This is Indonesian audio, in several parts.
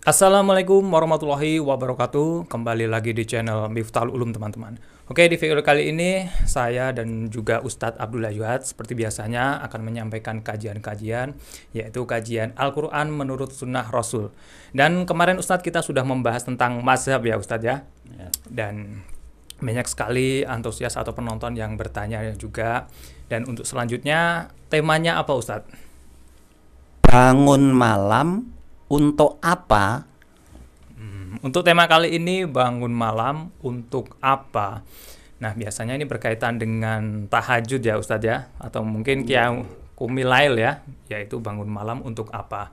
Assalamualaikum warahmatullahi wabarakatuh. Kembali lagi di channel Miftahul Ulum, teman-teman. Oke, di video kali ini saya dan juga Ustadz Abdullah Juhat seperti biasanya akan menyampaikan kajian-kajian, yaitu kajian Al-Quran menurut Sunnah Rasul. Dan kemarin Ustadz kita sudah membahas tentang mazhab ya Ustadz ya. Dan banyak sekali antusias atau penonton yang bertanya juga. Dan untuk selanjutnya temanya apa Ustadz? Bangun malam untuk apa? Untuk tema kali ini, bangun malam untuk apa? Nah, biasanya ini berkaitan dengan tahajud ya Ustadz ya, atau mungkin Qiyamul ya, yaitu bangun malam untuk apa?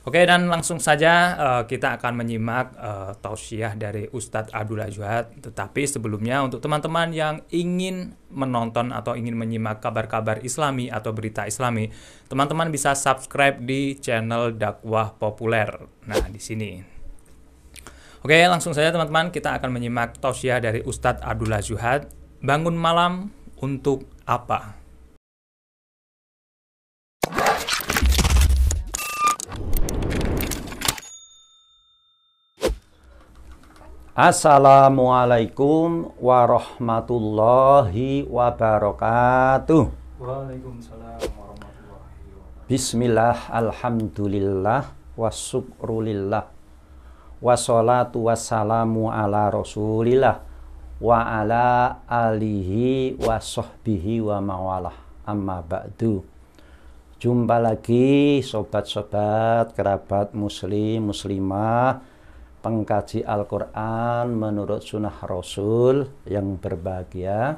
Oke, dan langsung saja kita akan menyimak tausiah dari Ustadz Abdullah Juhat. Tetapi sebelumnya untuk teman-teman yang ingin menonton atau ingin menyimak kabar-kabar Islami atau berita Islami, teman-teman bisa subscribe di channel Dakwah Populer. Nah, di sini. Oke, langsung saja teman-teman, kita akan menyimak tausiah dari Ustadz Abdullah Juhat. Bangun malam untuk apa? Assalamualaikum warahmatullahi wabarakatuh. Waalaikumsalam warahmatullahi wabarakatuh. Bismillah, alhamdulillah, wasyukrulillah, wassalatu wassalamu ala rasulillah, wa ala alihi wa sahbihi wa mawalah, amma ba'du. Jumpa lagi sobat-sobat, kerabat muslim, muslimah, pengkaji Al-Quran menurut Sunnah Rasul yang berbahagia.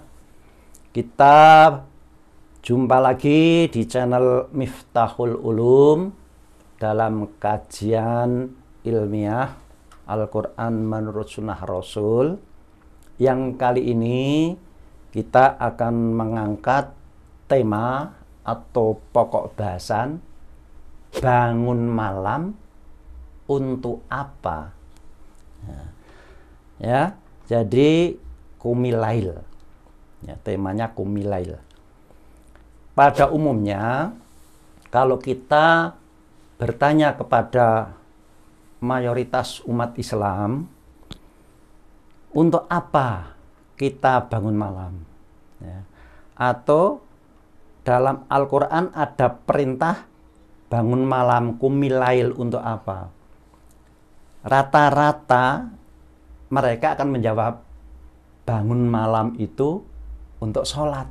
Kita jumpa lagi di channel Miftahul Ulum dalam kajian ilmiah Al-Quran menurut Sunnah Rasul. Yang kali ini kita akan mengangkat tema atau pokok bahasan bangun malam untuk apa? Ya, jadi Qumilail. Ya, temanya Qumilail. Pada umumnya, kalau kita bertanya kepada mayoritas umat Islam, untuk apa kita bangun malam? Ya. Atau dalam Al-Quran ada perintah bangun malam Qumilail untuk apa? Rata-rata mereka akan menjawab bangun malam itu untuk sholat.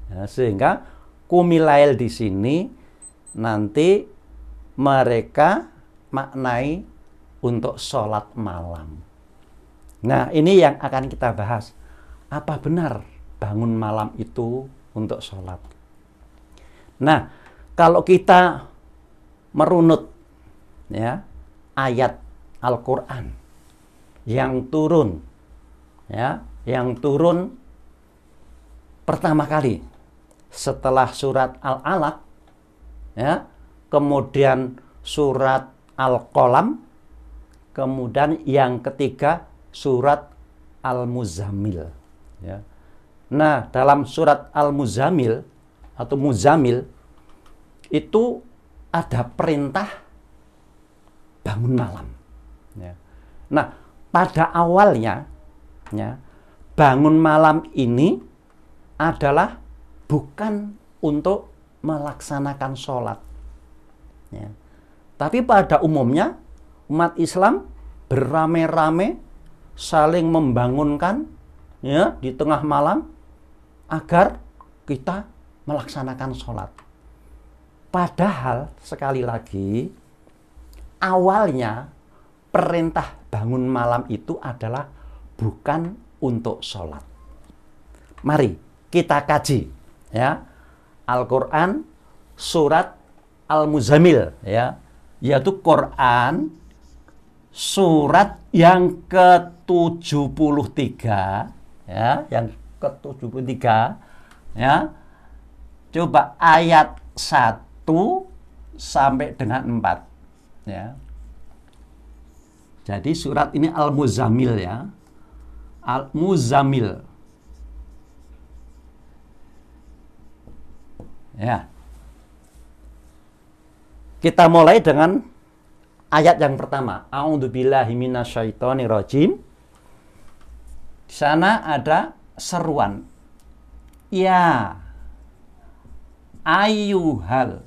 Ya, sehingga Qumilail di sini nanti mereka maknai untuk sholat malam. Nah, ini yang akan kita bahas. Apa benar bangun malam itu untuk sholat? Nah, kalau kita merunut ya ayat Al-Quran yang turun pertama kali setelah surat Al-Alaq, ya, kemudian surat Al-Qalam, kemudian yang ketiga surat Al-Muzammil, ya. Nah, dalam surat Al-Muzammil atau Muzammil itu ada perintah bangun malam. Ya. Nah, pada awalnya, ya, bangun malam ini adalah bukan untuk melaksanakan sholat. Ya. Tapi pada umumnya umat Islam beramai-ramai saling membangunkan ya di tengah malam agar kita melaksanakan sholat. Padahal sekali lagi awalnya perintah bangun malam itu adalah bukan untuk sholat. Mari kita kaji ya Al-Quran surat Al-Muzammil, ya, yaitu Quran surat yang ke-73, ya, yang ke-73, ya. Coba ayat 1 sampai dengan 4, ya. Jadi surat ini Al-Muzammil, ya. Al-Muzammil. Ya. Kita mulai dengan ayat yang pertama, a'udzubillahi minasyaitonirrajim. Di sana ada seruan, ya ayyuhal,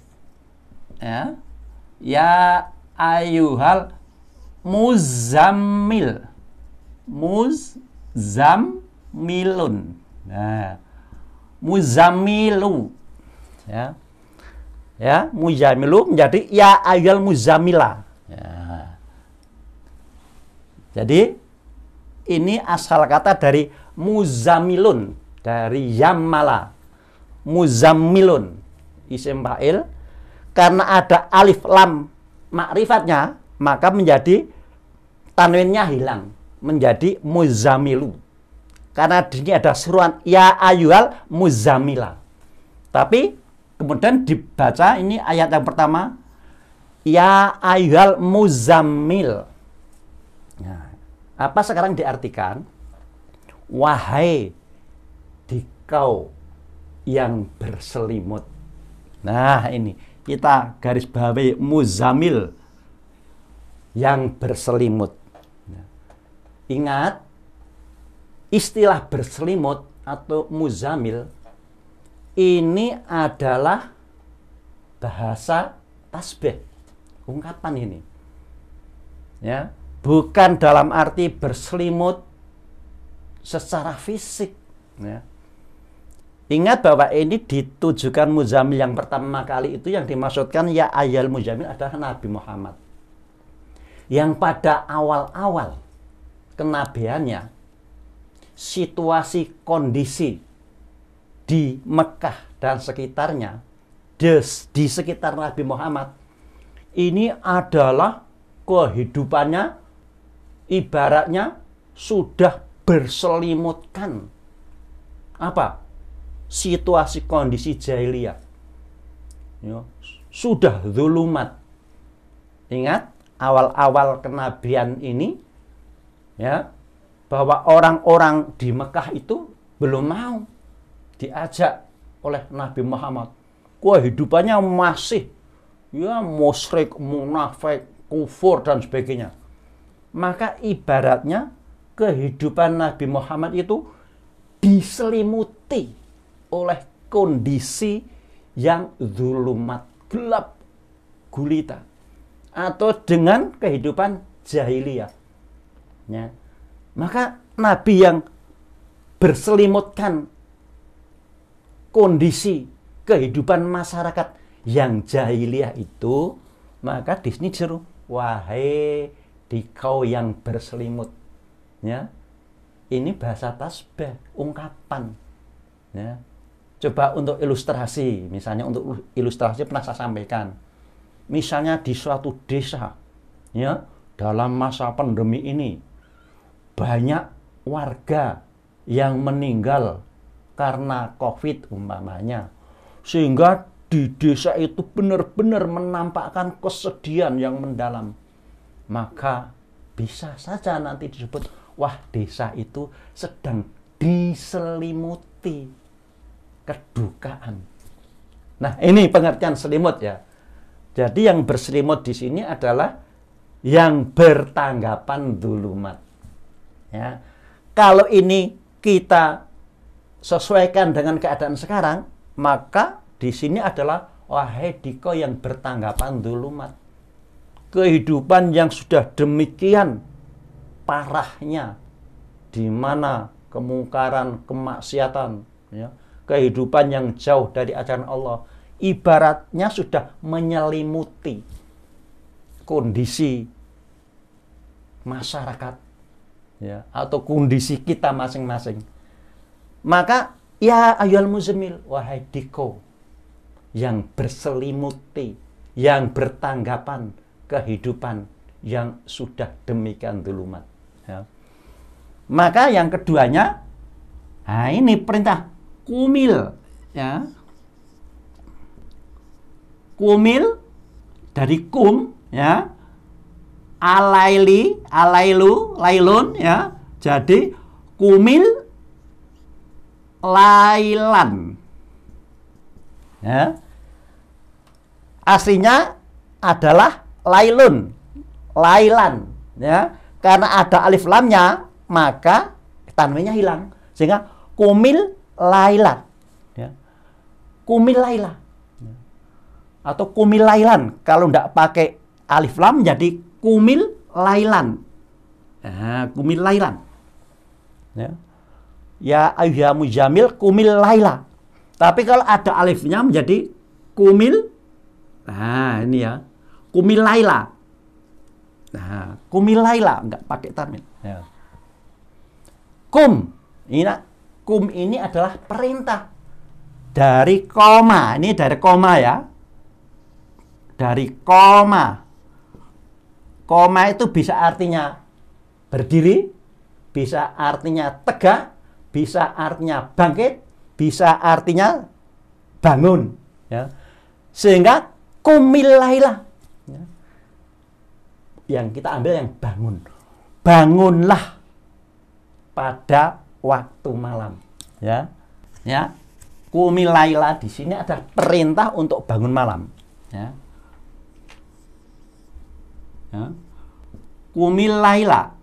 ya ayyuhal muzammil, muzammilun, muzammilu, muzammilu menjadi ya ayyuhal muzammila. Jadi ini asal kata dari muzammilun, dari yammala, muzammilun, isim fa'il. Karena ada alif lam makrifatnya, maka menjadi tanwinnya hilang, menjadi muzammilu. Karena di sini ada seruan ya ayyuhal muzammila. Tapi kemudian dibaca ini ayat yang pertama, ya ayyuhal muzammil. Nah, apa sekarang diartikan? Wahai dikau yang berselimut. Nah, ini kita garis bawahi muzammil, yang berselimut. Ingat, istilah berselimut atau muzammil ini adalah bahasa tasbih, ungkapan ini. Ya, bukan dalam arti berselimut secara fisik. Ya. Ingat bahwa ini ditujukan muzammil yang pertama kali itu yang dimaksudkan ya ayyuhal muzammil adalah Nabi Muhammad. Yang pada awal-awal kenabiannya, situasi kondisi di Mekah dan sekitarnya, di sekitar Nabi Muhammad, ini adalah kehidupannya ibaratnya sudah berselimutkan apa? Situasi kondisi jahiliyah. Ya, sudah zulumat. Ingat awal-awal kenabian ini, ya, bahwa orang-orang di Mekah itu belum mau diajak oleh Nabi Muhammad. Kehidupannya masih ya musyrik, munafik, kufur dan sebagainya. Maka ibaratnya kehidupan Nabi Muhammad itu diselimuti oleh kondisi yang zulumat, gelap gulita, atau dengan kehidupan jahiliyah. Ya. Maka Nabi yang berselimutkan kondisi kehidupan masyarakat yang jahiliyah itu, maka di sini disuruh wahai dikau yang berselimut. Ya. Ini bahasa tasbih, ungkapan. Ya. Coba untuk ilustrasi, misalnya untuk ilustrasi pernah saya sampaikan. Misalnya di suatu desa, ya, dalam masa pandemi ini, banyak warga yang meninggal karena COVID umpamanya. Sehingga di desa itu benar-benar menampakkan kesedihan yang mendalam. Maka bisa saja nanti disebut, wah desa itu sedang diselimuti kedukaan. Nah, ini pengertian selimut ya. Jadi yang berselimut di sini adalah yang bertanggapan zulumat. Ya. Kalau ini kita sesuaikan dengan keadaan sekarang, maka di sini adalah wahai diko yang bertanggapan zulumat. Kehidupan yang sudah demikian parahnya, di mana kemungkaran, kemaksiatan, ya, kehidupan yang jauh dari ajaran Allah, ibaratnya sudah menyelimuti kondisi masyarakat, ya, atau kondisi kita masing-masing. Maka ya ayyuhal muzammil, wahai diko yang berselimuti, yang bertanggapan kehidupan yang sudah demikian zulumat. Ya. Maka yang keduanya, nah ini perintah kumil, ya. Kumil dari kum, ya. Alaili, alailu, lailun, ya. Jadi kumil lailan. Ya. Aslinya adalah lailun. lailan, ya. Karena ada alif lamnya, maka tanwinnya hilang, sehingga kumil lailan, ya. Kumil laila, atau kumil lailan. Kalau tidak pakai alif lam jadi kumil lailan. Nah, kumil lailan, ya. Ya ayyuha mujamil kumil laila. Tapi kalau ada alifnya menjadi kumil. Nah, ini ya. Kumil laila. Nah, kumil laila enggak pakai tanwin, ya. Kum. Kum ini adalah perintah dari koma. Ini dari koma, ya. Dari koma. Koma itu bisa artinya berdiri, bisa artinya tegak, bisa artinya bangkit, bisa artinya bangun, ya. Sehingga kumil laila, ya. Yang kita ambil yang bangun. Bangunlah pada waktu malam, ya. Ya. Kumil laila di sini ada perintah untuk bangun malam, ya. Ya. Kumil laila.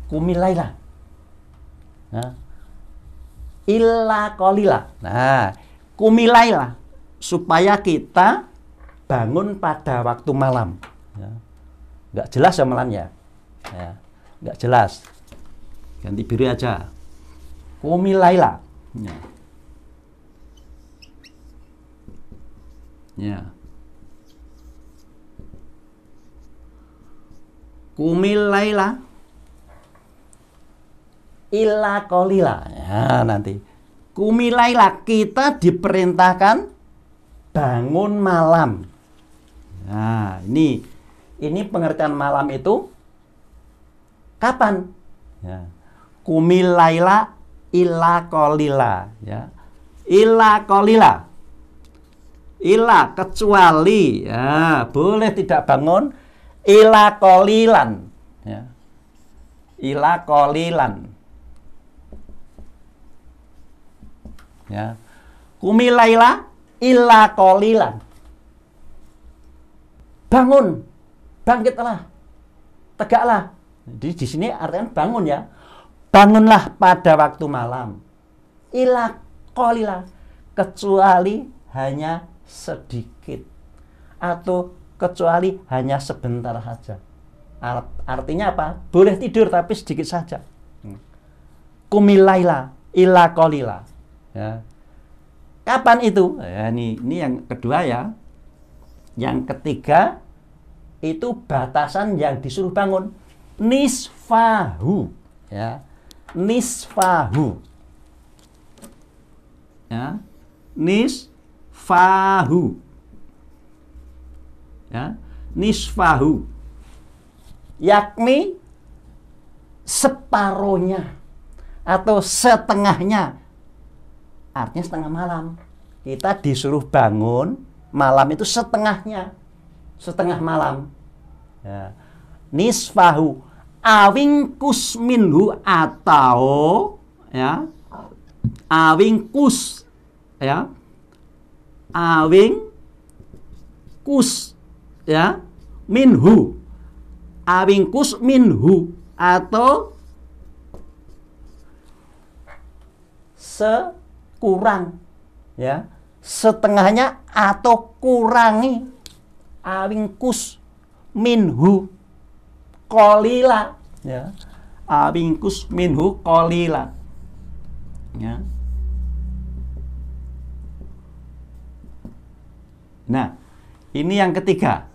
Kumil laila. Nah. Illa qalila. Nah, kumil laila supaya kita bangun pada waktu malam, ya. Nggak jelas amalannya, ya. Nggak jelas. Ganti biru aja. Kumil laila. Ya. Ya. Kumil laila illa qalila. Ya, nanti kumil laila, kita diperintahkan bangun malam. Nah, ini pengertian malam itu kapan? Ya. Kumil laila illa qalila, ya. Illa qalila. Illa kecuali, ya, boleh tidak bangun illa qalilan, ya. Illa qalilan. Ya. Kumil laila illa qalilan. Bangun, bangkitlah, tegaklah. Jadi di sini artinya bangun, ya. Bangunlah pada waktu malam. Illa qalila, kecuali hanya sedikit, atau kecuali hanya sebentar saja. Artinya apa? Boleh tidur tapi sedikit saja. Kumil laila illa qalila. Ya. Kapan itu? Ya, ini yang kedua, ya. Yang ketiga itu batasan yang disuruh bangun. Nisfahu, ya. Nisfahu. Ya. Nisfahu. Ya. Nisfahu. Yakni separohnya atau setengahnya. Artinya setengah malam. Kita disuruh bangun malam itu setengahnya, setengah malam, ya. Nisfahu awingkus minhu, atau, ya, awingkus, ya, awingkus, ya, minhu, awingkus minhu, atau kurang, ya, setengahnya atau kurangi. Awingkus minhu qalila, ya. Awingkus minhu qalila, ya. Nah, ini yang ketiga.